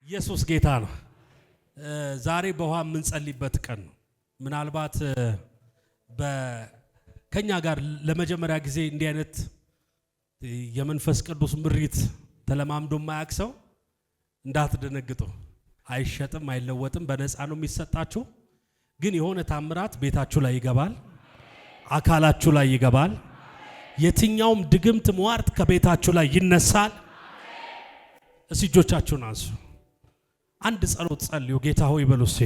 ኢየሱስ ጌታ ነው። ዛሬ በውሃ የምንጸልይበት ቀን ነው። ምናልባት ከኛ ጋር ለመጀመሪያ ጊዜ እንዲህ አይነት የመንፈስ ቅዱስ ምሪት ተለማምዶ የማያውቅ ሰው እንዳትደነግጡ። አይሸጥም፣ አይለወጥም፣ በነፃ ነው የሚሰጣችሁ። ግን የሆነ ታምራት ቤታችሁ ላይ ይገባል፣ አካላችሁ ላይ ይገባል። የትኛውም ድግምት ሟርት ከቤታችሁ ላይ ይነሳል። እጆቻችሁን አንሱ። አንድ ጸሎት ጸልዩ። ጌታ ሆይ በሉሴ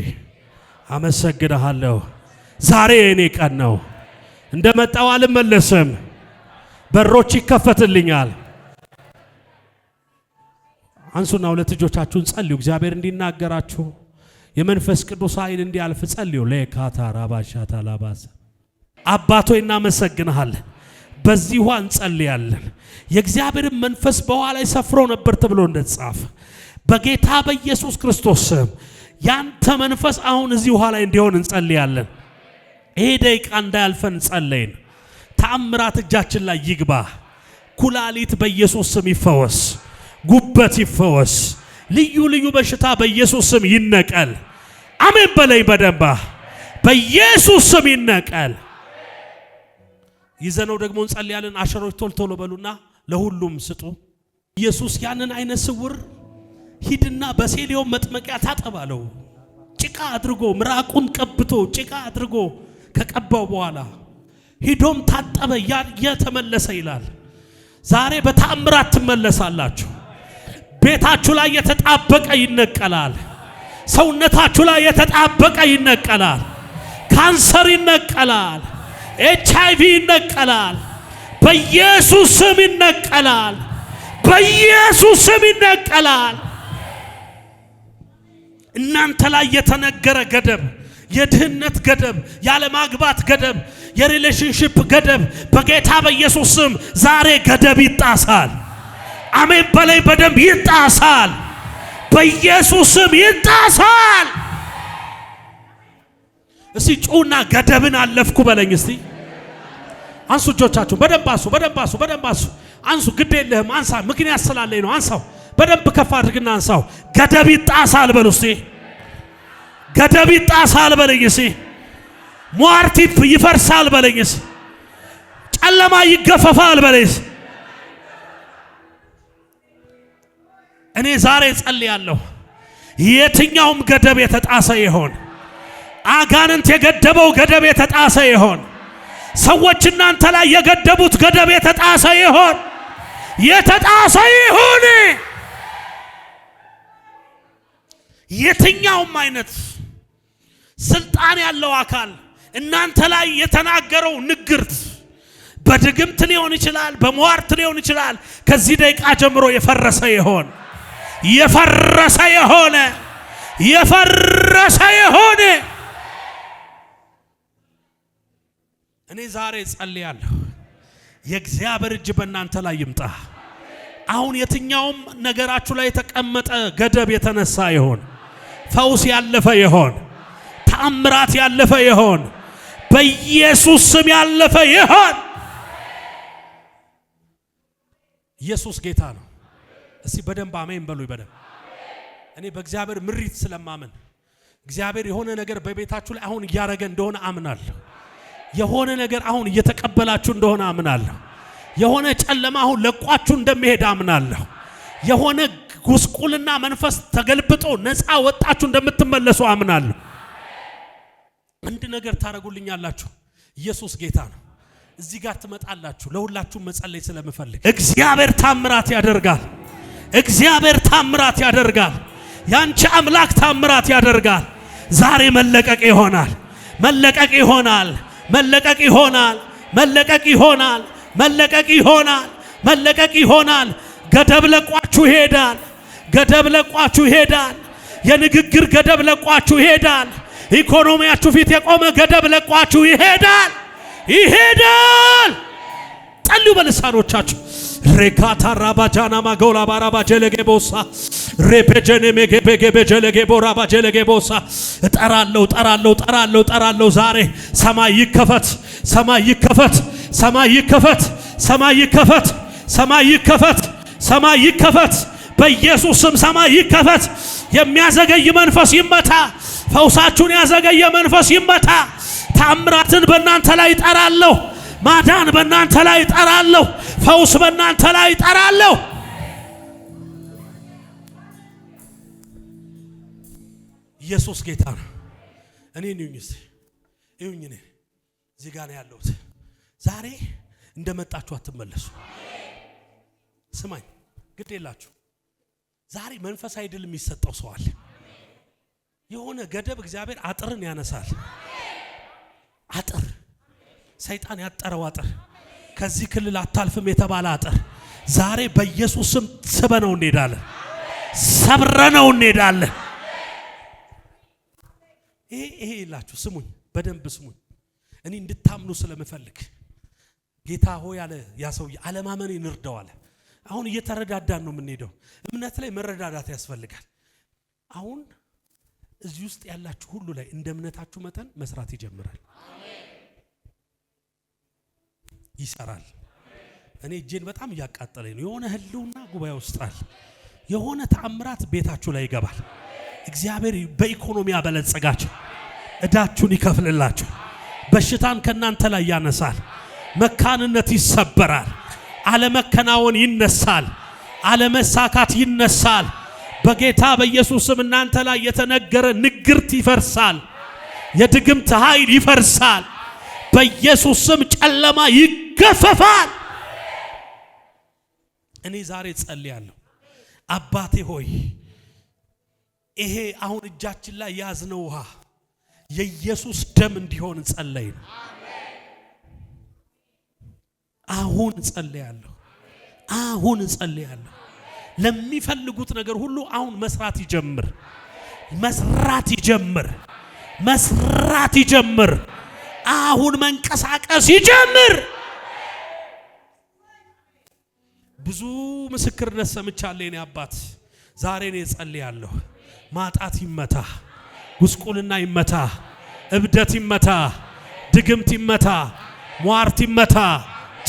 አመሰግናለሁ። ዛሬ የኔ ቀን ነው። እንደመጣው አልመለስም። በሮች ይከፈትልኛል። አንሱና ሁለት እጆቻችሁን ጸልዩ። እግዚአብሔር እንዲናገራችሁ የመንፈስ ቅዱስ ኃይል እንዲያልፍ ጸልዩ። ለካታ ራባሻታ ላባሰ አባቶ እናመሰግናለን። በዚህ ውሃ እንጸልያለን። የእግዚአብሔር መንፈስ በውሃ ላይ ሰፍሮ ነበር ተብሎ እንደተጻፈ በጌታ በኢየሱስ ክርስቶስ ስም ያንተ መንፈስ አሁን እዚህ ውሃ ላይ እንዲሆን እንጸልያለን። ይሄ ደቂቃ እንዳያልፈን ጸለይን። ተአምራት እጃችን ላይ ይግባ። ኩላሊት በኢየሱስ ስም ይፈወስ፣ ጉበት ይፈወስ፣ ልዩ ልዩ በሽታ በኢየሱስ ስም ይነቀል። አሜን በለይ በደንባ በኢየሱስ ስም ይነቀል። ይዘነው ደግሞ እንጸልያለን። አሸሮች ቶሎ በሉና ለሁሉም ስጡ። ኢየሱስ ያንን አይነ ስውር ሂድና በሴሌው መጥመቂያ ታጠባለው። ጭቃ አድርጎ ምራቁን ቀብቶ ጭቃ አድርጎ ከቀባው በኋላ ሂዶም ታጠበ፣ የተመለሰ ይላል። ዛሬ በተአምራት ትመለሳላችሁ። ቤታችሁ ላይ የተጣበቀ ይነቀላል። ሰውነታችሁ ላይ የተጣበቀ ይነቀላል። ካንሰር ይነቀላል። HIV ይነቀላል። በኢየሱስ ስም ይነቀላል። በኢየሱስ ስም ይነቀላል። እናንተ ላይ የተነገረ ገደብ፣ የድህነት ገደብ፣ ያለ ማግባት ገደብ፣ የሪሌሽንሺፕ ገደብ በጌታ በኢየሱስ ስም ዛሬ ገደብ ይጣሳል። አሜን በላይ በደንብ ይጣሳል። በኢየሱስ ስም ይጣሳል። እስቲ ጩና ገደብን አለፍኩ በለኝ። እስቲ አንሱ እጆቻችሁን። በደንብ አንሱ፣ በደንብ አንሱ፣ በደንብ አንሱ። አንሱ፣ ግድ የለህም አንሳ። ምክንያት ስላለኝ ነው። አንሳው፣ በደንብ ከፍ አድርግና አንሳው። ገደብ ይጣሳል በሉ እስቲ። ገደብ ይጣሳል በለኝ እስቲ። ሟርት ይፈርሳል በለኝ እስቲ። ጨለማ ይገፈፋል በለኝ እስቲ። እኔ ዛሬ ጸልያለሁ። የትኛውም ገደብ የተጣሰ ይሆን፣ አጋንንት የገደበው ገደብ የተጣሰ ይሆን፣ ሰዎች እናንተ ላይ የገደቡት ገደብ የተጣሰ ይሆን፣ የተጣሰ ይሁን። የትኛውም አይነት ስልጣን ያለው አካል እናንተ ላይ የተናገረው ንግርት በድግምት ሊሆን ይችላል፣ በሟርት ሊሆን ይችላል። ከዚህ ደቂቃ ጀምሮ የፈረሰ ይሆን፣ የፈረሰ የሆነ፣ የፈረሰ የሆነ። እኔ ዛሬ ጸልያለሁ የእግዚአብሔር እጅ በእናንተ ላይ ይምጣ። አሁን የትኛውም ነገራችሁ ላይ የተቀመጠ ገደብ የተነሳ ይሆን፣ ፈውስ ያለፈ ይሆን፣ ተአምራት ያለፈ ይሆን፣ በኢየሱስ ስም ያለፈ ይሆን። ኢየሱስ ጌታ ነው። እስቲ በደንብ አሜን በሉ። በደንብ እኔ በእግዚአብሔር ምሪት ስለማመን እግዚአብሔር የሆነ ነገር በቤታችሁ ላይ አሁን እያደረገ እንደሆነ አምናለሁ። የሆነ ነገር አሁን እየተቀበላችሁ እንደሆነ አምናለሁ። የሆነ ጨለማ አሁን ለቋችሁ እንደሚሄድ አምናለሁ። የሆነ ጉስቁልና መንፈስ ተገልብጦ ነፃ ወጣችሁ እንደምትመለሱ አምናለሁ። አንድ ነገር ታረጉልኛላችሁ። ኢየሱስ ጌታ ነው። እዚህ ጋር ትመጣላችሁ። ለሁላችሁ መጸለይ ስለምፈልግ እግዚአብሔር ታምራት ያደርጋል። እግዚአብሔር ታምራት ያደርጋል። ያንቺ አምላክ ታምራት ያደርጋል። ዛሬ መለቀቅ ይሆናል። መለቀቅ ይሆናል። መለቀቅ ይሆናል። መለቀቅ ይሆናል። መለቀቅ ይሆናል። መለቀቅ ይሆናል። ገደብ ለቋችሁ ይሄዳል። ገደብ ለቋችሁ ይሄዳል። የንግግር ገደብ ለቋችሁ ይሄዳል። ኢኮኖሚያችሁ ፊት የቆመ ገደብ ለቋችሁ ይሄዳል። ይሄዳል። ጸልዩ በልሳኖቻችሁ። ሬካታ ራባጃና ማጎላ ባራባ ጀለጌቦሳ ሬፔጀኔ ሜጌቤጌቤ ጀለጌቦራ ባጀለጌቦሳ እጠራለሁ። ዛሬ ሰማይ ይከፈት፣ ሰማይ ይከፈት፣ ሰማይ ይከፈት፣ ሰማይ ይከፈት፣ ሰማይ ይከፈት፣ ሰማይ ይከፈት። በኢየሱስ ስም ሰማይ ይከፈት፣ የሚያዘገይ መንፈስ ይመታ። ፈውሳችሁን ያዘገየ መንፈስ ይመታ። ታምራትን በእናንተ ላይ እጠራለሁ። ማዳን በእናንተ ላይ እጠራለሁ። ፈውስ በእናንተ ላይ እጠራለሁ። ኢየሱስ ጌታ ነው። እኔ ነኝስ እዩኝ ነኝ እዚህ ጋር ነው ያለሁት። ዛሬ እንደመጣችሁ አትመለሱ። ስማኝ ግድ የላችሁ። ዛሬ መንፈሳዊ ድል የሚሰጠው ሰው አለ። የሆነ ገደብ እግዚአብሔር አጥርን ያነሳል። አጥር ሰይጣን ያጠረው አጥር፣ ከዚህ ክልል አታልፍም የተባለ አጥር ዛሬ በኢየሱስ ስም ስበነው እንሄዳለን። ሰብረነው እንሄዳለን። ይሄ ይላችሁ ስሙኝ፣ በደንብ ስሙኝ። እኔ እንድታምኑ ስለምፈልግ ጌታ ሆይ ያለ ያ ሰውዬ አለማመን ይንርዳው አለ። አሁን እየተረዳዳን ነው የምንሄደው። እምነት ላይ መረዳዳት ያስፈልጋል። አሁን እዚህ ውስጥ ያላችሁ ሁሉ ላይ እንደ እምነታችሁ መጠን መስራት ይጀምራል። ይሰራል። እኔ እጄን በጣም እያቃጠለኝ ነው። የሆነ ህልውና ጉባኤ ውስጥ አለ። የሆነ ተአምራት ቤታችሁ ላይ ይገባል። እግዚአብሔር በኢኮኖሚ ያበለጸጋችሁ፣ እዳችሁን ይከፍልላችሁ፣ በሽታን ከናንተ ላይ ያነሳል። መካንነት ይሰበራል። አለመከናወን ይነሳል። አለመሳካት ይነሳል። በጌታ በኢየሱስ ስም እናንተ ላይ የተነገረ ንግርት ይፈርሳል። የድግምት ኃይል ይፈርሳል። በኢየሱስ ስም ጨለማ ይገፈፋል። እኔ ዛሬ ጸልያለሁ። አባቴ ሆይ ይሄ አሁን እጃችን ላይ ያዝነው ውሃ የኢየሱስ ደም እንዲሆን ጸልይን። አሁን ጸልያለሁ። አሁን ጸልያለሁ። ለሚፈልጉት ነገር ሁሉ አሁን መስራት ይጀምር። መስራት ይጀምር። መስራት ይጀምር። አሁን መንቀሳቀስ ይጀምር። ብዙ ምስክርነት ሰምቻለሁ የኔ አባት። ዛሬ እኔ ጸልያለሁ። ማጣት ይመታ፣ ጉስቁልና ይመታ፣ እብደት ይመታ፣ ድግምት ይመታ፣ ሟርት ይመታ፣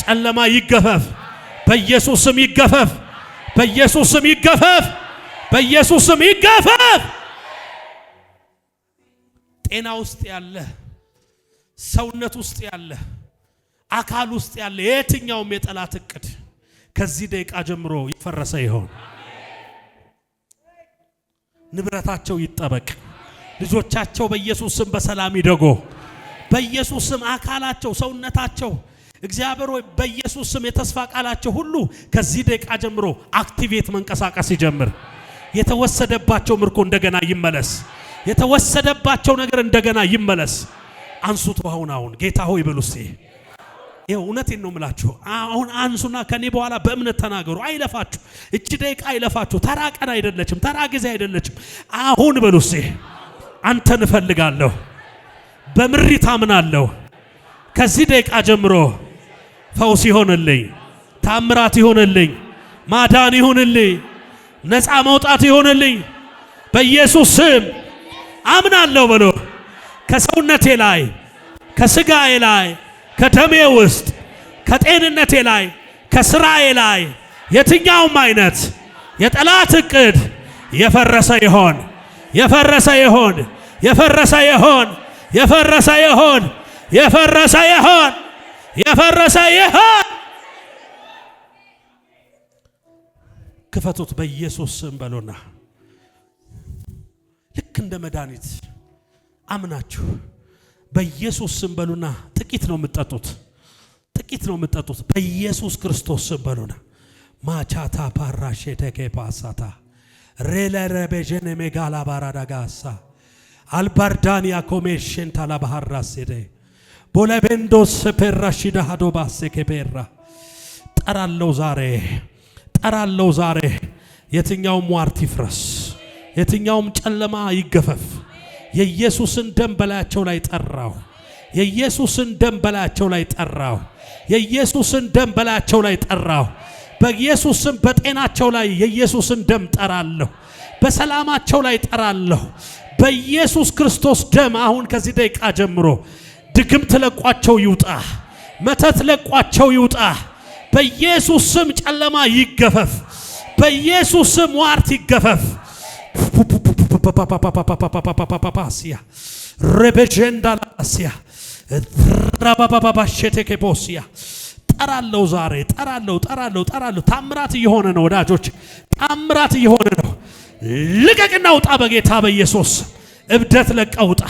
ጨለማ ይገፈፍ። በኢየሱስ ስም ይገፈፍ። በኢየሱስ ስም ይገፈፍ። በኢየሱስ ስም ይገፈፍ። ጤና ውስጥ ያለ፣ ሰውነት ውስጥ ያለ፣ አካል ውስጥ ያለ የትኛውም የጠላት እቅድ ከዚህ ደቂቃ ጀምሮ ይፈረሰ ይሆን። ንብረታቸው ይጠበቅ። ልጆቻቸው በኢየሱስ ስም በሰላም ይደጎ። በኢየሱስ ስም አካላቸው፣ ሰውነታቸው እግዚአብሔር ሆይ በኢየሱስ ስም የተስፋ ቃላቸው ሁሉ ከዚህ ደቂቃ ጀምሮ አክቲቬት መንቀሳቀስ ይጀምር። የተወሰደባቸው ምርኮ እንደገና ይመለስ። የተወሰደባቸው ነገር እንደገና ይመለስ። አንሱት አሁን ጌታ ሆይ በሉስ። ይሄ እውነቴን ነው የምላችሁ። አሁን አንሱና ከኔ በኋላ በእምነት ተናገሩ። አይለፋችሁ። እቺ ደቂቃ አይለፋችሁ። ተራ ቀን አይደለችም። ተራ ጊዜ አይደለችም። አሁን በሉስ። አንተን እፈልጋለሁ። በምሪት አምናለሁ። ከዚህ ደቂቃ ጀምሮ ፈውስ ይሆንልኝ፣ ታምራት ይሆንልኝ፣ ማዳን ይሆንልኝ፣ ነፃ መውጣት ይሆንልኝ። በኢየሱስ ስም አምናለሁ በሎ። ከሰውነቴ ላይ፣ ከስጋዬ ላይ፣ ከደሜ ውስጥ፣ ከጤንነቴ ላይ፣ ከስራዬ ላይ የትኛውም አይነት የጠላት እቅድ የፈረሰ ይሆን፣ የፈረሰ ይሆን፣ የፈረሰ ይሆን፣ የፈረሰ ይሆን፣ የፈረሰ ይሆን፣ የፈረሰ ይሆን። ክፈቱት በኢየሱስ ስም በሉና ልክ እንደ መድኃኒት አምናችሁ በኢየሱስ ስም በሉና ጥቂት ነው የምትጠጡት። ጥቂት ነው የምትጠጡት። በኢየሱስ ክርስቶስ ስም በሉና ማቻታ ፓራሼቴኬ ፓሳታ ሬለረበጀነ ሜጋላ ባራዳጋሳ አልባርዳኒያ ኮሜሽን ታላባሃራሴደ ቦለቤንዶስ ፐራሺዳ ሃዶባሴ ከፔራ ጠራለው ዛሬ፣ ጠራለው ዛሬ። የትኛውም ሟርት ይፍረስ። የትኛውም ጨለማ ይገፈፍ። የኢየሱስን ደም በላያቸው ላይ ጠራው። የኢየሱስን ደም በላያቸው ላይ ጠራው። የኢየሱስን ደም በላያቸው ላይ ጠራው። በኢየሱስም በጤናቸው ላይ የኢየሱስን ደም ጠራለሁ። በሰላማቸው ላይ ጠራለሁ። በኢየሱስ ክርስቶስ ደም አሁን ከዚህ ደቂቃ ጀምሮ ድግምት ለቋቸው ይውጣ። መተት ለቋቸው ይውጣ። በኢየሱስ ስም ጨለማ ይገፈፍ። በኢየሱስ ስም ሟርት ይገፈፍ። ፓፓፓፓፓፓፓፓፓሲያ ረበጀንዳላሲያ ራባባባባሸቴኬቦሲያ ጠራለው ዛሬ ጠራለው ታምራት እየሆነ ነው ወዳጆች ታምራት እየሆነ ነው ልቀቅና ውጣ በጌታ በኢየሱስ እብደት ለቀውጣ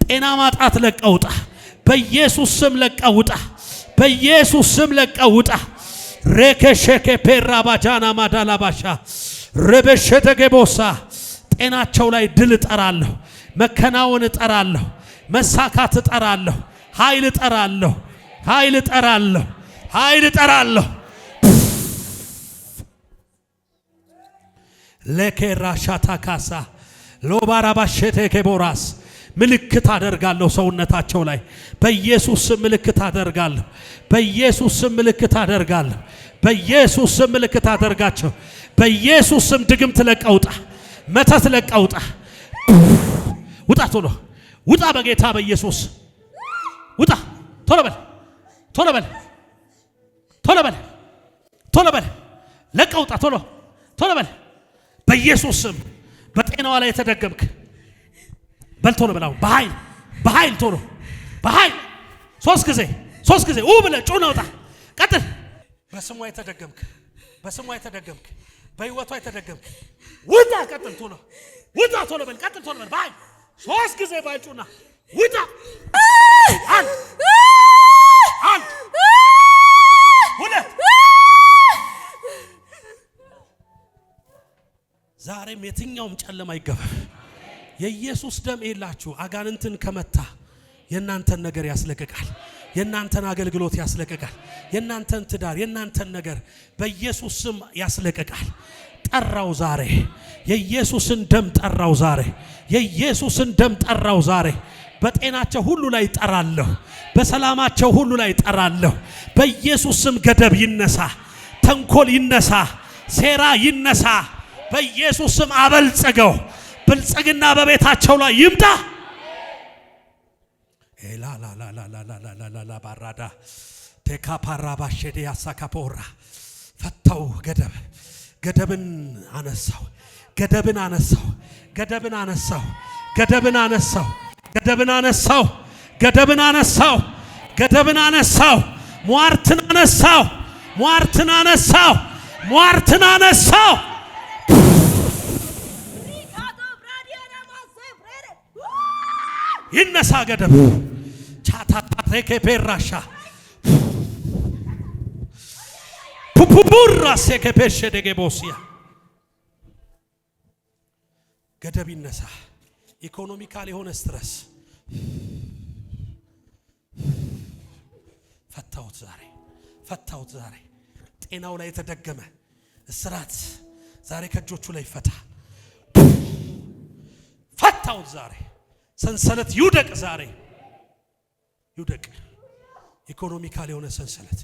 ጤና ማጣት ለቀውጣ በኢየሱስ ስም ለቀውጣ በኢየሱስ ስም ለቀውጣ ረከሸከ ፔራባጃና ማዳላባሻ ረበሸተገቦሳ ጤናቸው ላይ ድል እጠራለሁ መከናወን እጠራለሁ መሳካት እጠራለሁ ኃይል እጠራለሁ ለከራሻታካሳ ሎባራባሸቴኬቦራስ ምልክት አደርጋለሁ ሰውነታቸው ላይ በኢየሱስ ስም ምልክት አደርጋለሁ በኢየሱስ ስም ምልክት አደርጋቸው በኢየሱስ ስም ድግምት ለቀውጣ መተት ለቀውጣ ውጣ ቶሎ ውጣ በጌታ በኢየሱስ ውጣ ቶሎ በል ለቀውጣ ቶሎ በል በኢየሱስ ስም በጤናዋ ላይ የተደገምክ በል ቶሎ በላው በኃይል ቶሎ በኃይል ሶስት ጊዜ ብለህ ጩኸህ ውጣ ቀጥል በስሟ የተደገምክ በህይወቷ የተደገምክ ውጣ ቀጥል ቶሎ በል ቀጥል ቶሎ በል በኃይል ሶስት ጊዜ በኃይል ጩኸና ውጣ አንድ ሁለት ዛሬም የትኛውም ጨለማ ይገፈፍ የኢየሱስ ደም ይላችሁ አጋንንትን ከመታ የናንተን ነገር ያስለቀቃል የናንተን አገልግሎት ያስለቀቃል የናንተን ትዳር የናንተን ነገር በኢየሱስ ስም ያስለቀቃል ጠራው ዛሬ የኢየሱስን ደም ጠራው ዛሬ በጤናቸው ሁሉ ላይ ጠራለሁ በሰላማቸው ሁሉ ላይ ጠራለሁ በኢየሱስ ስም ገደብ ይነሳ ተንኮል ይነሳ ሴራ ይነሳ በኢየሱስ ስም አበልጸገው ብልጽግና በቤታቸው ላይ ይምጣ ላ ባራዳ ተካፓራ ባሸዴ ያሳካፖራ ፈታው ገደብን አነሳው ሟርትን አነሳው ይነሳ ገደብ ቻታታቴ ፔራሻ ፑፑቡራ ሰከፔሽ ደገቦሲያ ገደብ ይነሳ ኢኮኖሚካል የሆነ ስትረስ ፈታውት ዛሬ ጤናው ላይ የተደገመ እስራት ዛሬ ከእጆቹ ላይ ፈታውት ዛሬ ሰንሰለት ይውደቅ ዛሬ ይውደቅ ኢኮኖሚካል የሆነ ሰንሰለት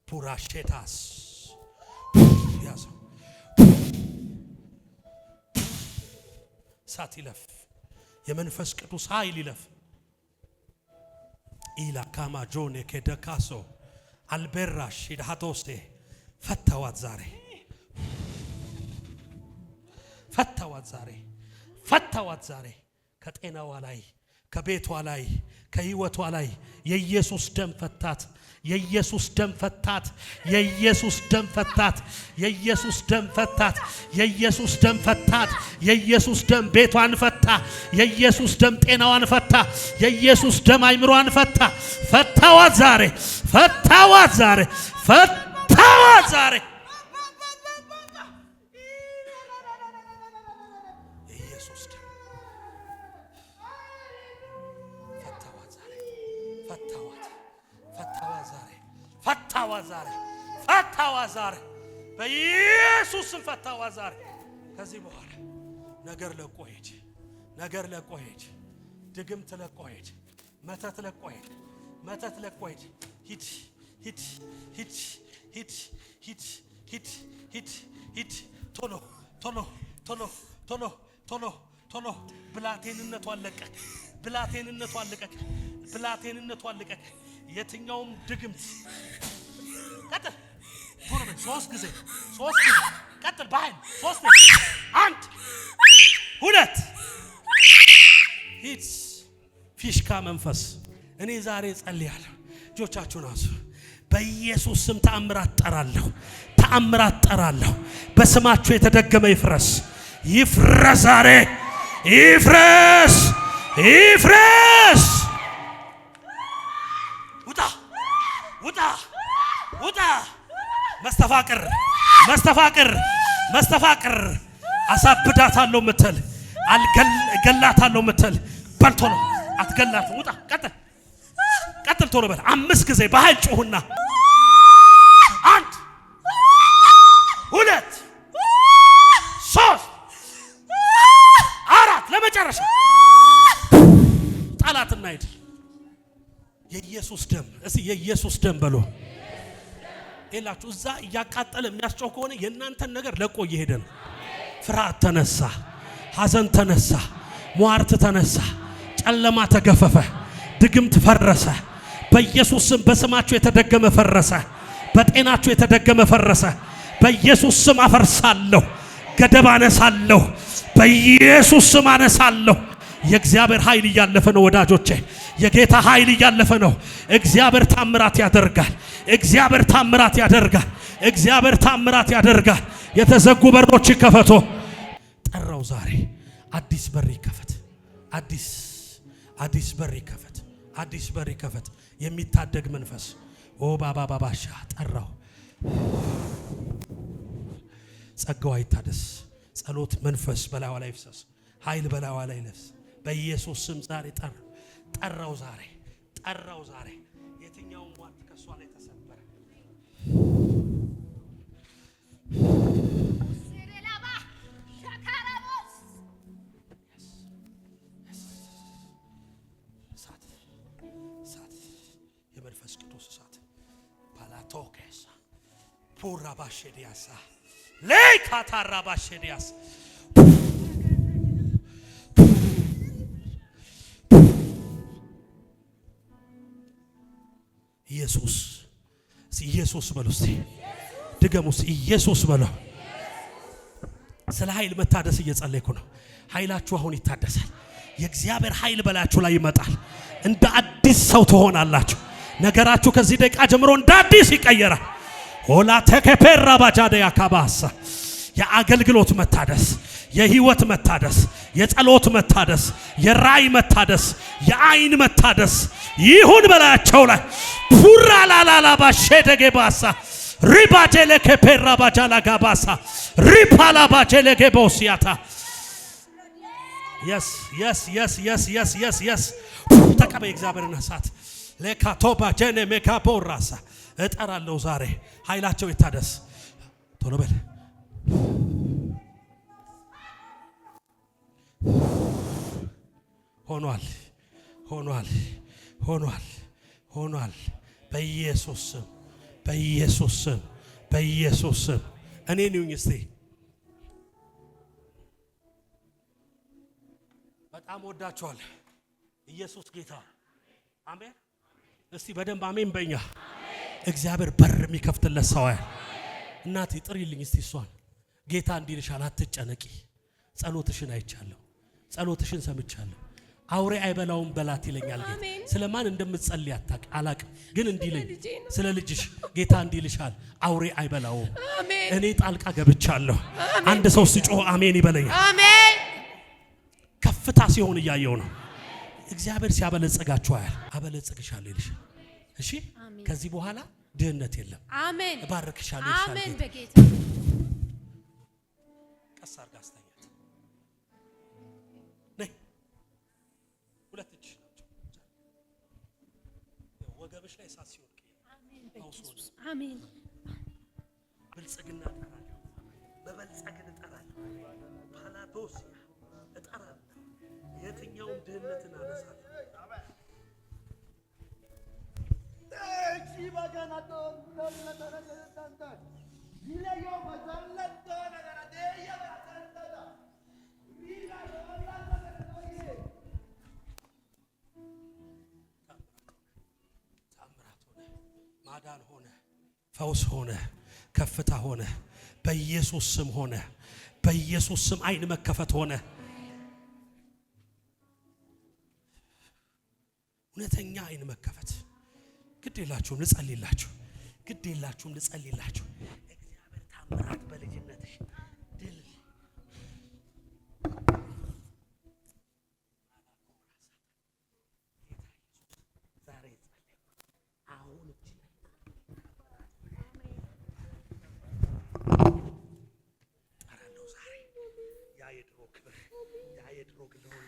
ፑራሼታስ ያዘው ሳት ይለፍ የመንፈስ ቅዱስ ኃይል ይለፍ ኢላ ካማ ጆኔ ከደካሶ አልቤራሽ ይዳቶስቴ ፈታዋት ዛሬ ከጤናዋ ላይ ከቤቷ ላይ ከህይወቷ ላይ የኢየሱስ ደም ፈታት የኢየሱስ ደም ቤቷን ፈታ የኢየሱስ ደም ጤናዋን ፈታ የኢየሱስ ደም አይምሮዋን ፈታዋት ዛሬ ፈታዋ ዛሬ በኢየሱስ ስም ፈታዋ ዛሬ ከዚህ በኋላ ነገር ለቆ ሄድ ድግምት ለቆ ሄድ መተት ለቆ ሄድ ሂድ ቶሎ ብላቴንነቷን ለቀቅ የትኛውም ድግምት ቀጥል ሶስት ጊዜ ቀጥል በኃይል አንድ ሁለት የፊሽካ መንፈስ እኔ ዛሬ ጸልያለሁ። እጆቻችሁን አንሱ። በኢየሱስ ስም ተአምራት ጠራለሁ፣ ተአምራት ጠራለሁ። በስማችሁ የተደገመ ይፍረስ፣ ይፍረስ፣ ዛሬ ይፍረስ፣ ይፍረስ። ውጣ፣ ውጣ፣ ውጣ። መስተፋቅር፣ መስተፋቅር፣ መስተፋቅር አሳብዳታለሁ ምትል ገላታለሁ ምትል በልቶ ነው። አትገላት። ውጣ። ቀጥል፣ ቀጥል። ቶሎ በል። 5 ጊዜ በኃይል ጮሁና 1 2 3 4 ለመጨረሻ ጣላትና ሂድ። የኢየሱስ ደም እስቲ የኢየሱስ ደም በሎ ይላችሁ። እዛ እያቃጠለ የሚያስጨው ከሆነ የእናንተን ነገር ለቆ እየሄደ ነው። ፍርሃት ተነሳ፣ ሐዘን ተነሳ፣ ሟርት ተነሳ፣ ጨለማ ተገፈፈ፣ ድግምት ፈረሰ። በኢየሱስ ስም በስማችሁ የተደገመ ፈረሰ፣ በጤናችሁ የተደገመ ፈረሰ። በኢየሱስ ስም አፈርሳለሁ፣ ገደብ አነሳለሁ፣ በኢየሱስ ስም አነሳለሁ። የእግዚአብሔር ኃይል እያለፈ ነው ወዳጆቼ፣ የጌታ ኃይል እያለፈ ነው። እግዚአብሔር ታምራት ያደርጋል፣ እግዚአብሔር ታምራት ያደርጋል፣ እግዚአብሔር ታምራት ያደርጋል። የተዘጉ በሮች ይከፈቱ። ጠራው ዛሬ አዲስ በር ይከፈት፣ አዲስ በር ይከፈት፣ አዲስ በር ይከፈት። የሚታደግ መንፈስ ኦ ባባ ባባሻ ጠራው። ጸጋው ይታደስ። ጸሎት መንፈስ በላዋ ላይ ይፍሰስ፣ ኃይል በላዋ ላይ ይለስ። በኢየሱስ ስም ዛሬ ጠራው፣ ዛሬ ጠራው፣ ዛሬ የትኛውም ሟርት ከሷ ላይ ተሰበረ። የመንፈስ ቅዱስ እሳት ፓላቶኬሳ ፑራባሼዲያሳ ለካታራባሼዲያስ ኢየሱስ ኢየሱስ በሉ እስቲ ድገሙስ። ኢየሱስ በሉ። ስለ ኃይል መታደስ እየጸለይኩ ነው። ኃይላችሁ አሁን ይታደሳል። የእግዚአብሔር ኃይል በላችሁ ላይ ይመጣል። እንደ አዲስ ሰው ትሆናላችሁ። ነገራችሁ ከዚህ ደቂቃ ጀምሮ እንደ አዲስ ይቀየራል። ሆላ ተከፔራ ባጃደ ያካባሳ የአገልግሎት መታደስ፣ የህይወት መታደስ፣ የጸሎት መታደስ፣ የራእይ መታደስ፣ የአይን መታደስ ይሁን በላቸው ላይ ፑራ ላላላ ባሸደገ ባሳ ሪባጀለ ከፔራ ባጃላ ጋባሳ ሪፓላ ባጀለ ገቦሲያታ yes yes yes yes yes yes yes ተቀበይ እግዚአብሔርን እሳት ለካቶባ ጀነ ሜካፖራሳ እጠራለሁ ዛሬ ኃይላቸው ይታደስ። ቶሎ በል። ሆኗል ሆኗል ሆኗል ሆኗል። በኢየሱስ ስም በኢየሱስ ስም በኢየሱስ ስም እኔ ነኝ። እስቲ በጣም ወዳችኋለሁ። ኢየሱስ ጌታ አሜን። እስቲ በደንብ አሜን በእኛ እግዚአብሔር በር የሚከፍትለት ሰው አይ እናቴ ጥሪልኝ እስቲ እሷን። ጌታ እንዲልሻል አትጨነቂ። ጸሎትሽን አይቻለሁ፣ ጸሎትሽን ሰምቻለሁ። አውሬ አይበላውም በላት ይለኛል ጌታ። ስለማን እንደምትጸልይ አላቅም፣ ግን እንዲልኝ ስለ ልጅሽ ጌታ እንዲልሻል አውሬ አይበላውም። እኔ ጣልቃ ገብቻለሁ። አንድ ሰው ሲጮህ አሜን ይበለኝ። አሜን። ከፍታ ሲሆን እያየው ነው። እግዚአብሔር ሲያበለጽጋችሁ አያል አበለጽግሻለሁ ይልሽ። እሺ ከዚህ በኋላ ድህነት የለም። አሜን። እባርክሻለሁ ይልሻል። አሜን። በጌታ ቀስ አድርጋ አስተኛት። ነይ ሁለት እጅሽ ናቸው ወገብሽ ላይ እሳት ሲወድቅ አሜን። ብልጽግና እጠራለሁ፣ በበልጽግና እጠራለሁ፣ ፓላቶስ እጠራለሁ። የትኛውም ድህነትን አነሳለሁ። ታምራት ሆነ፣ ማዳን ሆነ፣ ፈውስ ሆነ፣ ከፍታ ሆነ፣ በኢየሱስ ስም ሆነ፣ በኢየሱስ ስም አይን መከፈት ሆነ። እውነተኛ አይን መከፈት። ግድ የላችሁም ልጸልይላችሁ፣ ግድ የላችሁም ልጸልይላችሁ። እግዚአብሔር ታምራት በልጅነትሽ ድል ዛሬ አሁን ጠራለሁ። ዛሬ ያ የድሮ ክብር ያ የድሮ ግሎሪ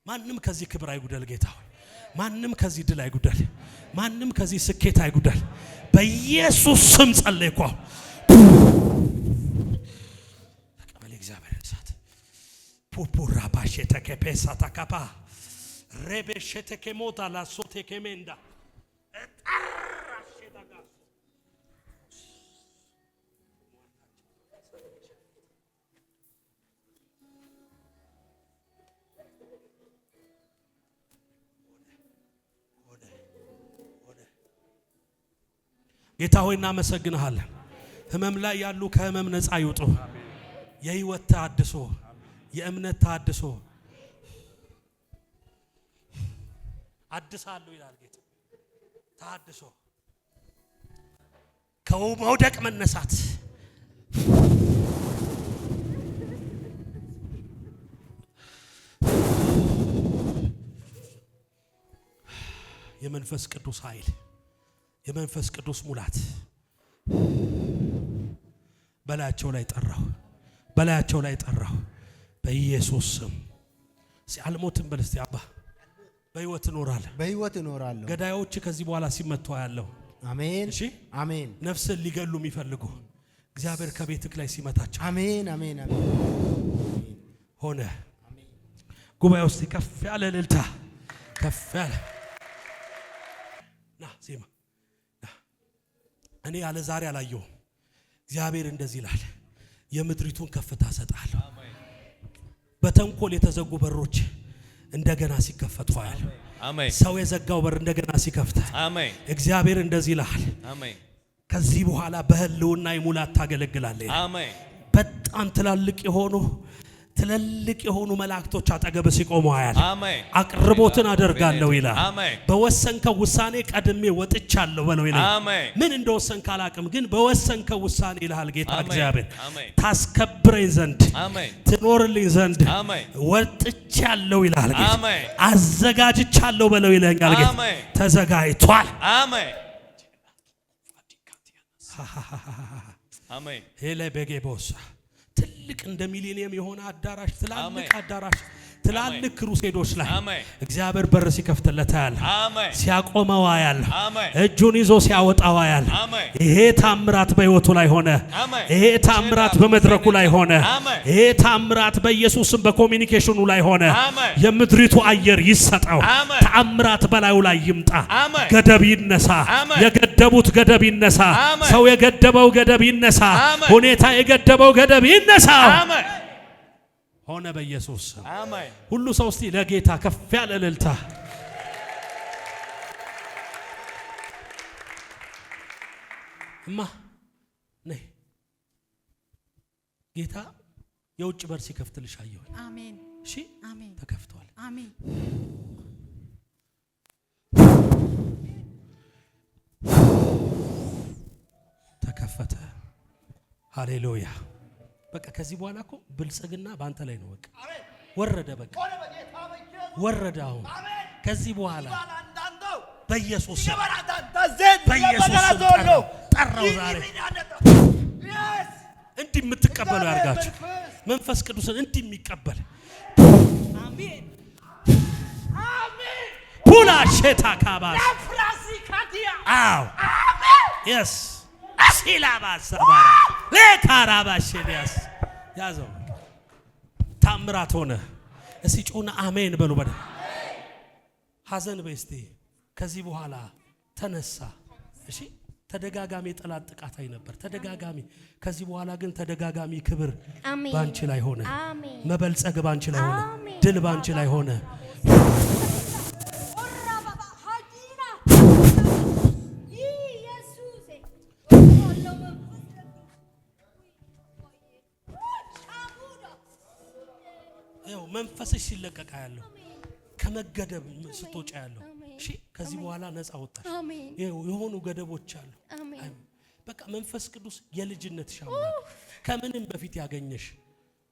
ማንም ከዚህ ክብር አይጉደል ጌታ ሆይ። ማንም ከዚህ ድል አይጉደል። ማንም ከዚህ ስኬት አይጉደል። በኢየሱስ ስም ጸለይኩ። ተቀበል እግዚአብሔር እሳት ፑፑራ ባሸተ ከፔሳ ተካፓ ረበሸተ ከሞታ ላሶተ ከመንዳ ጌታ ሆይ እናመሰግንሃለን። ህመም ላይ ያሉ ከህመም ነፃ ይውጡ። የህይወት ታድሶ፣ የእምነት ታድሶ አድሳለሁ ይላል ጌታ። ታድሶ ከመውደቅ መነሳት የመንፈስ ቅዱስ ኃይል የመንፈስ ቅዱስ ሙላት በላያቸው ላይ ጠራው፣ በላያቸው ላይ ጠራው በኢየሱስ ስም። ሲአልሞትም በልስቲ አባ በህይወት እኖራለሁ፣ በህይወት እኖራለሁ። ገዳዮች ከዚህ በኋላ ሲመቱ ያለው አሜን። እሺ አሜን። ነፍስን ሊገሉ የሚፈልጉ እግዚአብሔር ከቤትክ ላይ ሲመታቸው አሜን አሜን አሜን ሆነ። ጉባኤ ውስጥ ከፍ ያለ እልልታ ከፍ ያለ ና ዜማ እኔ ያለ ዛሬ አላየሁም። እግዚአብሔር እንደዚህ ይላል፣ የምድሪቱን ከፍታ ሰጣለሁ። በተንኮል የተዘጉ በሮች እንደገና ሲከፈቱ አያል። አሜን። ሰው የዘጋው በር እንደገና ሲከፍት አሜን። እግዚአብሔር እንደዚህ ይላል፣ አሜን። ከዚህ በኋላ በህልውና ይሙላት ታገለግላለህ። አሜን። በጣም ትላልቅ የሆኑ መላእክቶች አጠገብ ሲቆሙ አያል። አሜን። አቅርቦትን አደርጋለሁ ይላል። አሜን። በወሰንከው ውሳኔ ቀድሜ ወጥቻለሁ በለው ይላል። አሜን። ምን እንደወሰንከ አላቅም፣ ግን በወሰንከው ውሳኔ ይላል ጌታ እግዚአብሔር። ታስከብረኝ ዘንድ አሜን፣ ትኖርልኝ ዘንድ አሜን፣ ወጥቻለሁ ይላል ጌታ። አሜን። አዘጋጅቻለሁ በለው ይለኛል ጌታ። አሜን። ተዘጋጅቷል። አሜን አሜን። ሄለ በጌቦሳ ትልቅ እንደ ሚሊኒየም የሆነ አዳራሽ፣ ትላልቅ አዳራሽ፣ ትላልቅ ክሩሴዶች ላይ እግዚአብሔር በር ሲከፍትለት ያለ ሲያቆመው ያለ እጁን ይዞ ሲያወጣው ያለ ይሄ ታምራት በህይወቱ ላይ ሆነ። ይሄ ታምራት በመድረኩ ላይ ሆነ። ይሄ ታምራት በኢየሱስም በኮሚኒኬሽኑ ላይ ሆነ። የምድሪቱ አየር ይሰጠው። ታምራት በላዩ ላይ ይምጣ። ገደብ ይነሳ። የገደቡት ገደብ ይነሳ። ሰው የገደበው ገደብ ይነሳ። ሁኔታ የገደበው ገደብ ይነሳ። ሆነ በኢየሱስ አሜን። ሁሉ ሰው እስቲ ለጌታ ከፍ ያለ እልልታ። እማ ነይ። ጌታ የውጭ በር ሲከፍትልሽ አየሁ። አሜን። እሺ አሜን። ተከፍቷል። አሜን። ተከፈተ። ሃሌሉያ። በቃ ከዚህ በኋላ እኮ ብልጽግና ባንተ ላይ ነው። በቃ ወረደ። በቃ ወረደ። አሁን ከዚህ በኋላ በኢየሱስ ስም ጠራው። ዛሬ እንዲህ የምትቀበሉ ያርጋችሁ። መንፈስ ቅዱስን እንዲህ የሚቀበል አሜን አሜን። ሁላ ሼታ ካባስ አው yes ሲላባሳ ባራ ለካራባሽዲያስ ያዘው። ታምራት ሆነ። እስቲ ጩና አሜን በሉ። በደ ሐዘን በስቲ ከዚህ በኋላ ተነሳ። እሺ ተደጋጋሚ ጠላት ጥቃት አይ ነበር፣ ተደጋጋሚ። ከዚህ በኋላ ግን ተደጋጋሚ ክብር ባንቺ ላይ ሆነ። መበልጸግ ባንቺ ላይ ሆነ። ድል ባንቺ ላይ ሆነ። ያው መንፈስሽ ሲለቀቅ ያለው ከመገደብ ስትወጪ ያለው እሺ ከዚህ በኋላ ነፃ ወጣሽ የሆኑ ገደቦች አሉ በቃ መንፈስ ቅዱስ የልጅነት ሻማ ከምንም በፊት ያገኘሽ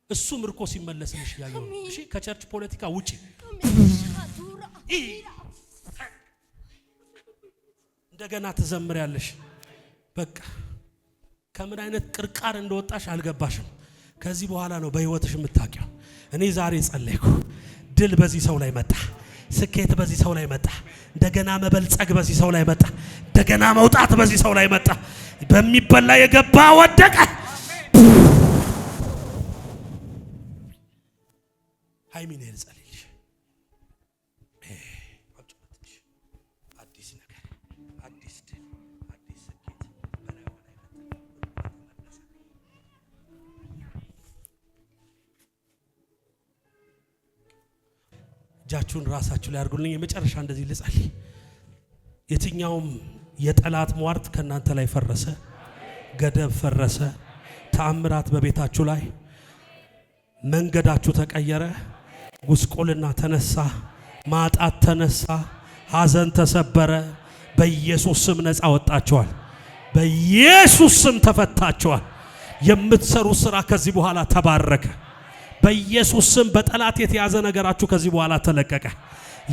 እሱ ምርኮ ሲመለስልሽ ያየው እሺ ከቸርች ፖለቲካ ውጪ እንደገና ትዘምሪያለሽ በቃ ከምን አይነት ቅርቃር እንደወጣሽ አልገባሽም ከዚህ በኋላ ነው በህይወትሽ የምታውቂው እኔ ዛሬ ጸለይኩ ድል በዚህ ሰው ላይ መጣ ስኬት በዚህ ሰው ላይ መጣ እንደገና መበልጸግ በዚህ ሰው ላይ መጣ እንደገና መውጣት በዚህ ሰው ላይ መጣ በሚበላ የገባ ወደቀ ሃይሚን ይጸልይልሽ አዲስ ነገር አዲስ ድል አዲስ ስኬት በላዩ ላይ መጣ እጃችሁን ራሳችሁ ላይ አድርጉልኝ የመጨረሻ እንደዚህ ልጸልይ የትኛውም የጠላት ሟርት ከናንተ ላይ ፈረሰ ገደብ ፈረሰ ተአምራት በቤታችሁ ላይ መንገዳችሁ ተቀየረ ጉስቁልና ተነሳ ማጣት ተነሳ ሐዘን ተሰበረ በኢየሱስ ስም ነፃ ወጣችኋል በኢየሱስ ስም ተፈታችኋል የምትሰሩ ስራ ከዚህ በኋላ ተባረከ በኢየሱስ ስም በጠላት የተያዘ ነገራችሁ ከዚህ በኋላ ተለቀቀ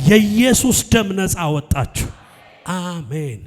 የኢየሱስ ደም ነፃ ወጣችሁ አሜን